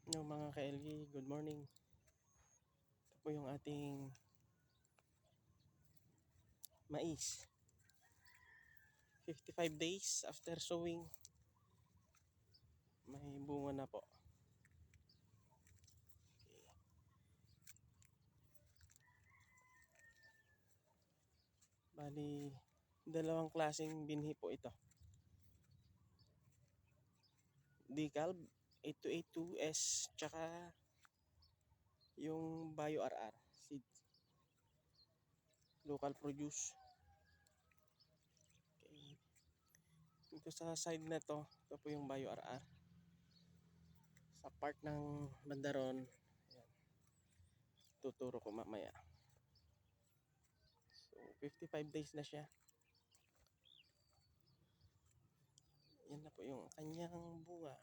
No, mga ka-LG, good morning. Ito po yung ating mais. 55 days after sowing, may bunga na po. Okay. Bali, dalawang klaseng binhi po ito. Decalb 8282S tsaka yung Bio RR seed. Local produce. Okay. Dito sa side na to, ito po yung Bio RR. Sa part ng bandaron, ayan, tuturo ko mamaya. So, 55 days na siya. Yan na po yung kanyang bunga.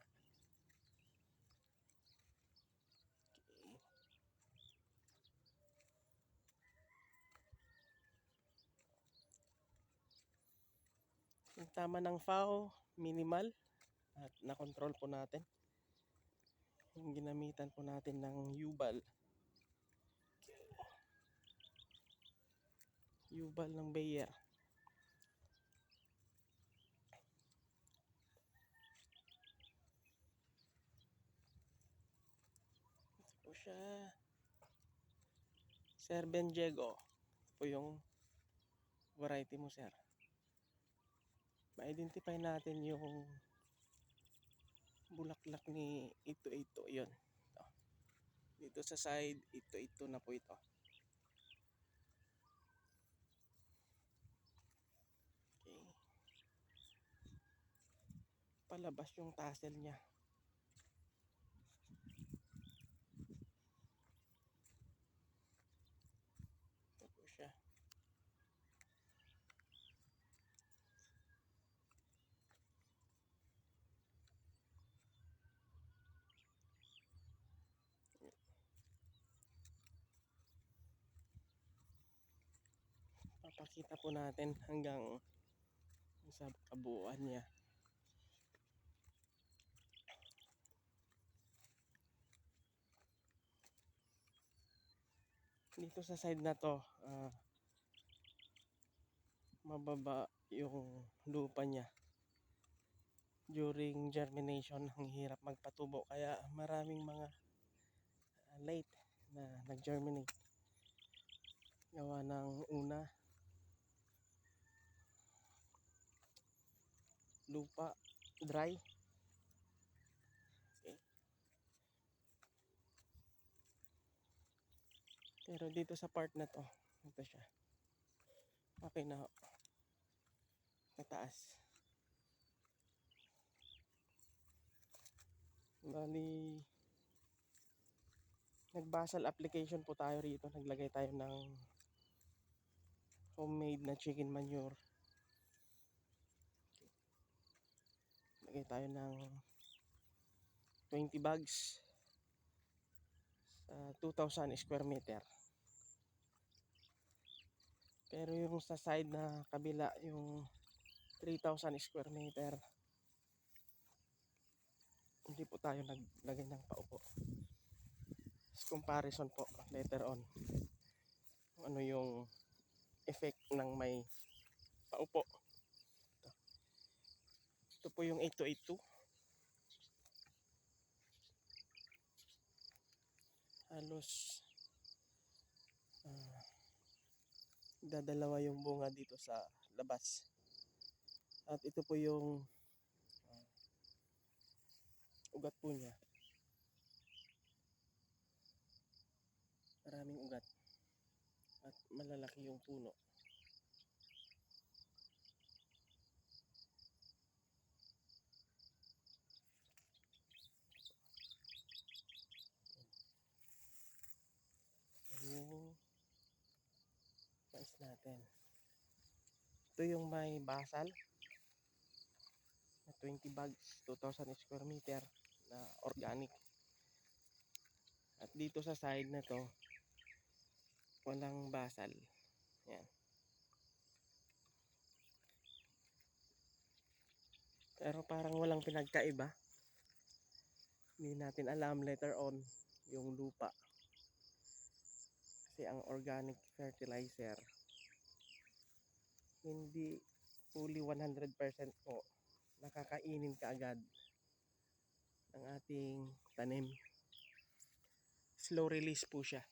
Okay. Yung tama ng FAO, minimal. At na-control po natin. Yung ginamitan po natin ng Yubal. Yubal ng Bayer. Ito po siya. Sir Benjego. Ito po yung variety mo, sir. Ma-identify natin yung bulaklak ni ito. Yun. Ito. Dito sa side, ito na po ito. Okay. Palabas yung tassel niya. Ito po siya. Papakita po natin hanggang sa kabuuan niya. Dito sa side na to, mababa yung lupa niya. During germination, ang hirap magpatubo. Kaya maraming mga late na nag-germinate. Gawa ng una, lupa dry. Okay. Pero dito sa part na to, ito siya. Okay na ho. Mataas. Bali, nag-basal application po tayo rito. Naglagay tayo ng homemade na chicken manure. Lagay tayo ng 20 bags sa 2,000 square meter. Pero yung sa side na kabila, yung 3,000 square meter, hindi po tayo naglagay ng paupo. Comparison po later on. Ano yung effect ng may paupo. Ito po yung 8282. Halos dadalawa yung bunga dito sa labas. At ito po yung ugat po niya. Maraming ugat. At malalaki yung puno. Yung mais natin. Ito yung may basal na 20 bags, 2,000 square meter na organic. At dito sa side na to, walang basal. Yan. Pero parang walang pinagkaiba. Hindi natin alam later on yung lupa. Kasi ang organic fertilizer hindi fully 100% po nakakainin kaagad ng ating tanim. Slow release po siya.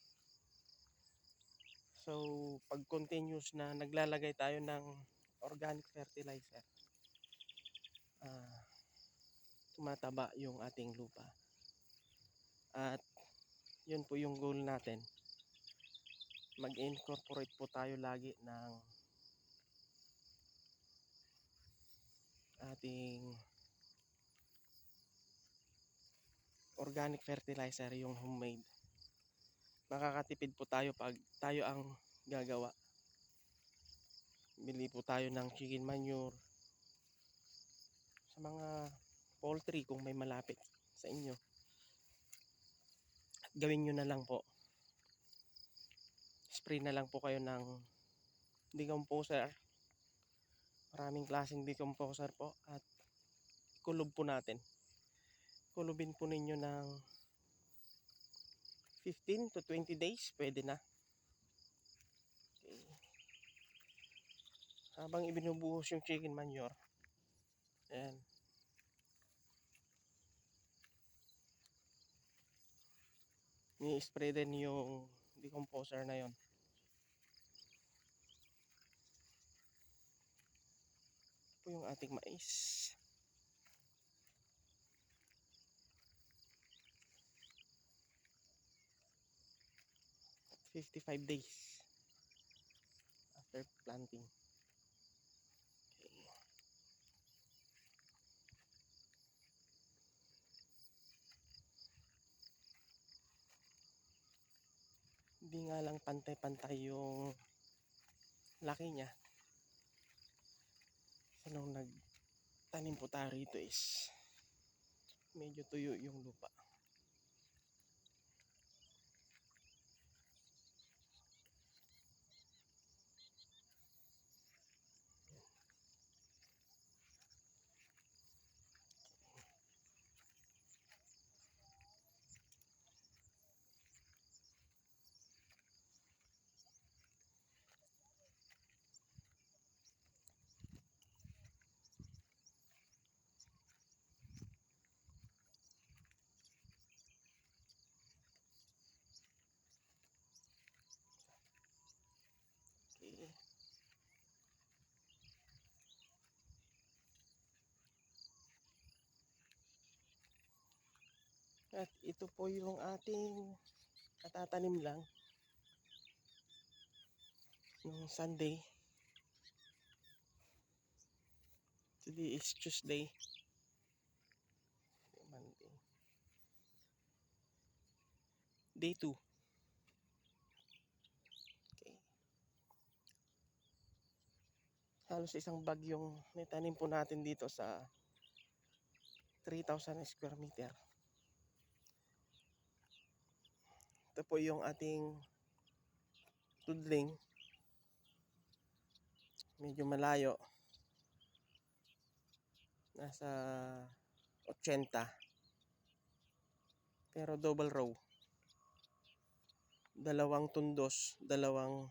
So, pag continuous na naglalagay tayo ng organic fertilizer, tumataba yung ating lupa. At yun po yung goal natin. Mag-incorporate po tayo lagi ng ating organic fertilizer, yung homemade. Makakatipid po tayo pag tayo ang gagawa. Bili po tayo ng chicken manure sa mga poultry kung may malapit sa inyo. At gawin nyo na lang po. Spray na lang po kayo ng decomposer. Maraming klaseng decomposer po. At kulob po natin. Kulubin po ninyo ng 15 to 20 days. Pwede na. Okay. Habang ibinubuhos yung chicken manure, ayan, ni-spray din yung decomposer na yon. Ito po yung ating mais. 55 days after planting. Okay. Hindi nga lang pantay-pantay yung laki niya. So, nung nagtanim po tayo rito is medyo tuyo yung lupa. Okay. At ito po yung ating katatanim lang nung Sunday. Today is Tuesday. Monday. Day 2. Okay. Halos isang bag yung nitanim po natin dito sa 3,000 square meter. Ito po yung ating tudling. Medyo malayo. Nasa 80. Pero double row. Dalawang tundos, dalawang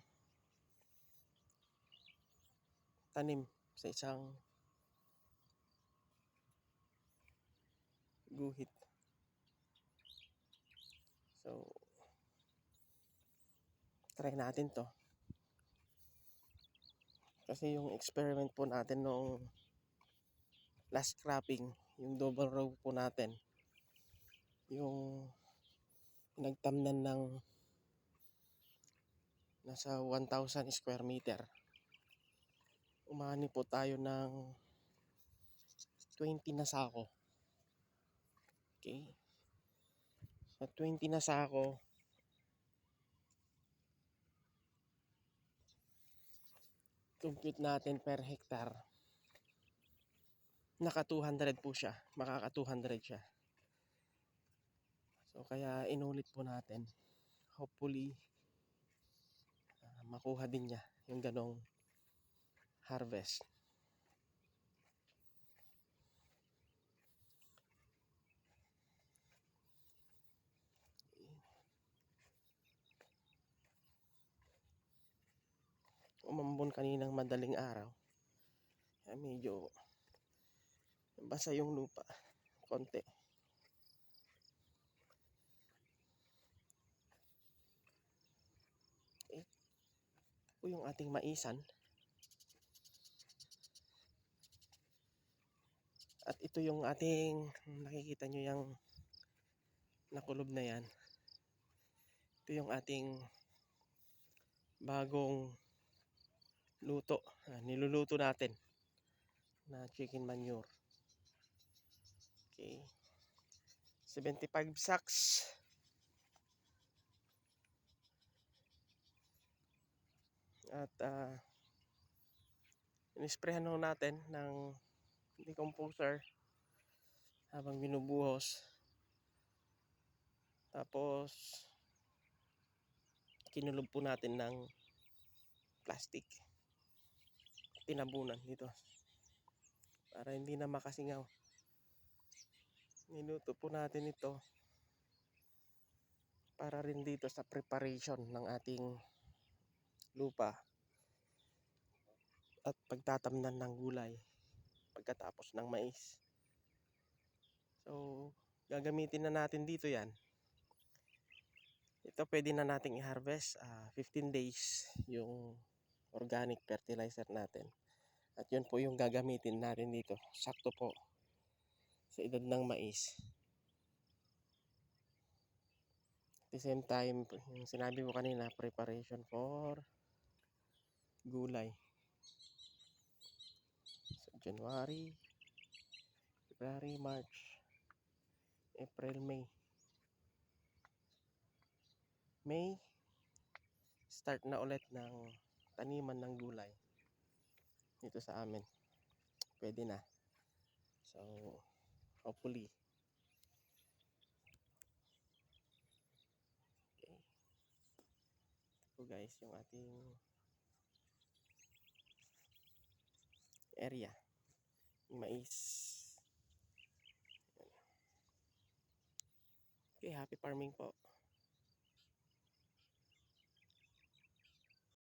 tanim sa isang guhit. So, try natin to. Kasi yung experiment po natin noong last cropping, yung double row po natin, yung nagtamnan ng nasa 1,000 square meter. Umani po tayo ng 20 na sako. Okay. Sa 20 na sako, compute natin per hectare. Naka 200 po siya. Makaka 200 siya. So kaya inulit po natin. Hopefully makuha din niya yung ganong harvest. kahapon kaninang madaling araw. Kaya medyo basa yung lupa. Konti. Okay. Ito yung ating maisan. At ito yung ating, nakikita nyo yung nakulob na yan. Ito yung ating bagong luto. Niluluto natin na chicken manure. Okay. 75 sacks. At inisprehan ho natin ng decomposer habang binubuhos. Tapos kinulob po natin ng plastic. Tinabunan dito para hindi na makasingaw. Niluto po natin ito para rin dito sa preparation ng ating lupa at pagtatamnan ng gulay pagkatapos ng mais. So gagamitin na natin dito yan. Ito pwede na nating i-harvest 15 days yung organic fertilizer natin. At yun po yung gagamitin natin dito. Sakto po sa edad ng mais. At the same time, yung sinabi ko kanina, preparation for gulay. So, January, February, March, April, May. May, start na ulit ng taniman ng gulay dito sa amin. Pwede na. So, hopefully. Okay. Ito guys, yung ating area. Mais. Okay, happy farming po.